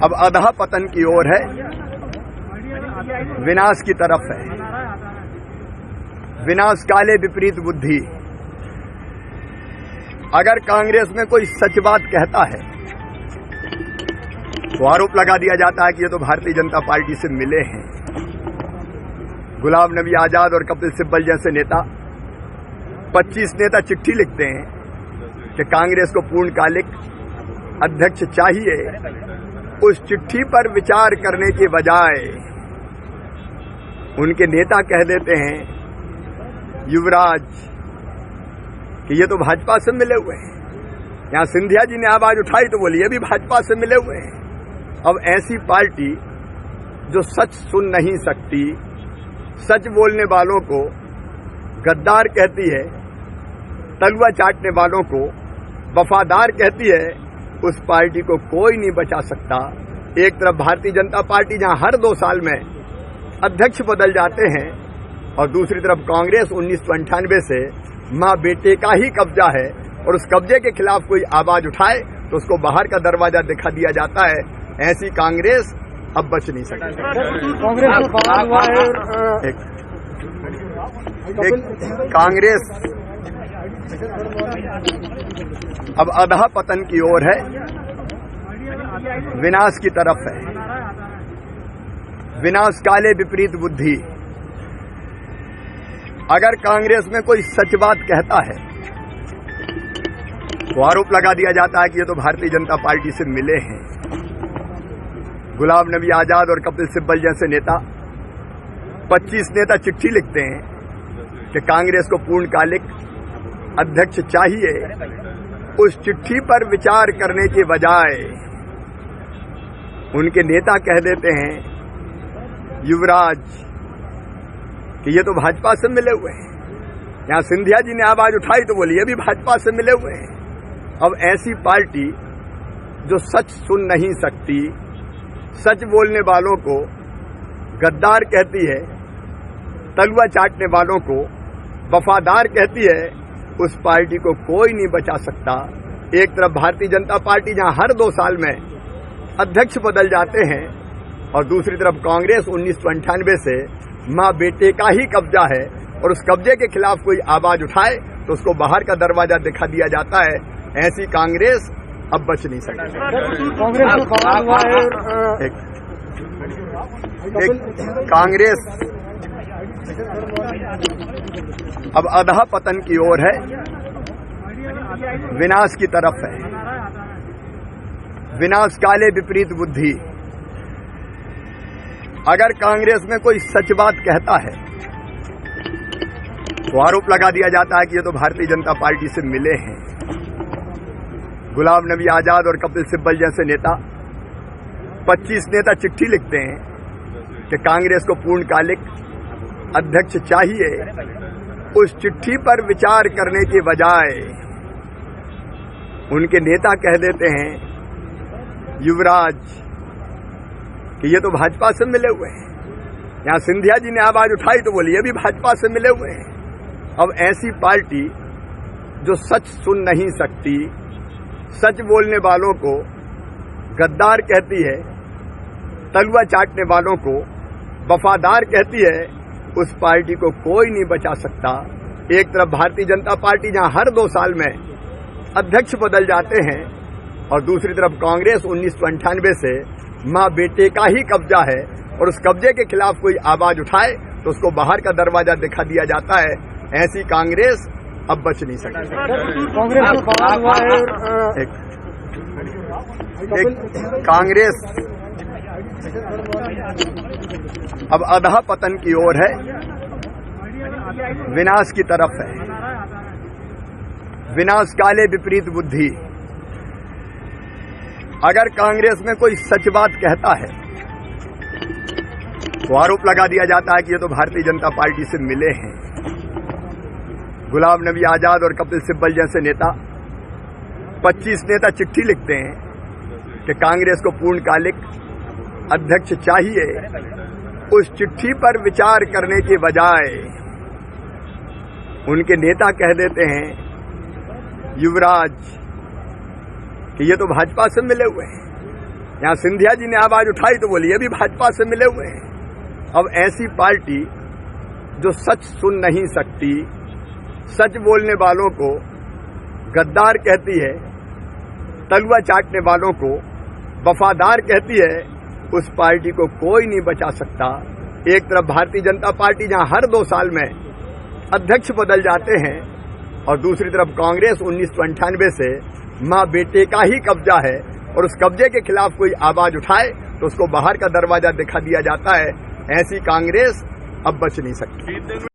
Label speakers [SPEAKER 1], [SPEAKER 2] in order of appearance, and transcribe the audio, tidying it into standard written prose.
[SPEAKER 1] अब अधः पतन की ओर है, विनाश की तरफ है। विनाश काले विपरीत बुद्धि। अगर कांग्रेस में कोई सच बात कहता है तो आरोप लगा दिया जाता है कि ये तो भारतीय जनता पार्टी से मिले हैं। गुलाम नबी आजाद और कपिल सिब्बल जैसे नेता 25 नेता चिट्ठी लिखते हैं कि कांग्रेस को पूर्णकालिक अध्यक्ष चाहिए। उस चिट्ठी पर विचार करने के बजाय उनके नेता कह देते हैं युवराज कि ये तो भाजपा से मिले हुए हैं। यहां सिंधिया जी ने आवाज उठाई तो बोली ये भी भाजपा से मिले हुए हैं। अब ऐसी पार्टी जो सच सुन नहीं सकती, सच बोलने वालों को गद्दार कहती है, तलवा चाटने वालों को वफादार कहती है, उस पार्टी को कोई नहीं बचा सकता। एक तरफ भारतीय जनता पार्टी जहां हर 2 साल में अध्यक्ष बदल जाते हैं और दूसरी तरफ कांग्रेस 1998 से मां बेटे का ही कब्जा है और उस कब्जे के खिलाफ कोई आवाज उठाए तो उसको बाहर का दरवाजा दिखा दिया जाता है। ऐसी कांग्रेस अब बच नहीं सकती। कांग्रेस अब अधः पतन की ओर है, विनाश की तरफ है। विनाश काले विपरीत बुद्धि। अगर कांग्रेस में कोई सच बात कहता है तो आरोप लगा दिया जाता है कि ये तो भारतीय जनता पार्टी से मिले हैं। गुलाम नबी आजाद और कपिल सिब्बल जैसे नेता 25 नेता चिट्ठी लिखते हैं कि कांग्रेस को पूर्णकालिक अध्यक्ष चाहिए। उस चिट्ठी पर विचार करने के बजाय उनके नेता कह देते हैं युवराज कि ये तो भाजपा से मिले हुए हैं। यहां सिंधिया जी ने आवाज उठाई तो बोली ये भी भाजपा से मिले हुए हैं। अब ऐसी पार्टी जो सच सुन नहीं सकती, सच बोलने वालों को गद्दार कहती है, तलवा चाटने वालों को वफादार कहती है, उस पार्टी को कोई नहीं बचा सकता। एक तरफ भारतीय जनता पार्टी जहां हर 2 साल में अध्यक्ष बदल जाते हैं और दूसरी तरफ कांग्रेस 1998 से मां बेटे का ही कब्जा है और उस कब्जे के खिलाफ कोई आवाज उठाए तो उसको बाहर का दरवाजा दिखा दिया जाता है। ऐसी कांग्रेस अब बच नहीं सकती। कांग्रेस अब अधः पतन की ओर है, विनाश की तरफ है। विनाश काले विपरीत बुद्धि। अगर कांग्रेस में कोई सच बात कहता है तो आरोप लगा दिया जाता है कि ये तो भारतीय जनता पार्टी से मिले हैं। गुलाम नबी आजाद और कपिल सिब्बल जैसे नेता 25 नेता चिट्ठी लिखते हैं कि कांग्रेस को पूर्णकालिक अध्यक्ष चाहिए। उस चिट्ठी पर विचार करने के बजाय उनके नेता कह देते हैं युवराज कि ये तो भाजपा से मिले हुए हैं। यहां सिंधिया जी ने आवाज उठाई तो बोली ये भी भाजपा से मिले हुए हैं। अब ऐसी पार्टी जो सच सुन नहीं सकती, सच बोलने वालों को गद्दार कहती है, तलवा चाटने वालों को वफादार कहती है, उस पार्टी को कोई नहीं बचा सकता। एक तरफ भारतीय जनता पार्टी जहां हर 2 साल में अध्यक्ष बदल जाते हैं और दूसरी तरफ कांग्रेस 1998 से मां बेटे का ही कब्जा है और उस कब्जे के खिलाफ कोई आवाज उठाए तो उसको बाहर का दरवाजा दिखा दिया जाता है। ऐसी कांग्रेस अब बच नहीं सकती। कांग्रेस अब अधः पतन की ओर है, विनाश की तरफ है। विनाश काले विपरीत बुद्धि। अगर कांग्रेस में कोई सच बात कहता है तो आरोप लगा दिया जाता है कि ये तो भारतीय जनता पार्टी से मिले हैं। गुलाम नबी आजाद और कपिल सिब्बल जैसे नेता 25 नेता चिट्ठी लिखते हैं कि कांग्रेस को पूर्णकालिक अध्यक्ष चाहिए। उस चिट्ठी पर विचार करने के बजाय उनके नेता कह देते हैं युवराज कि ये तो भाजपा से मिले हुए हैं। यहाँ सिंधिया जी ने आवाज उठाई तो बोली ये भी भाजपा से मिले हुए हैं। अब ऐसी पार्टी जो सच सुन नहीं सकती, सच बोलने वालों को गद्दार कहती है, तलवा चाटने वालों को वफादार कहती है, उस पार्टी को कोई नहीं बचा सकता। एक तरफ भारतीय जनता पार्टी जहां हर 2 साल में अध्यक्ष बदल जाते हैं और दूसरी तरफ कांग्रेस 1998 से मां बेटे का ही कब्जा है और उस कब्जे के खिलाफ कोई आवाज उठाए तो उसको बाहर का दरवाजा दिखा दिया जाता है। ऐसी कांग्रेस अब बच नहीं सकती।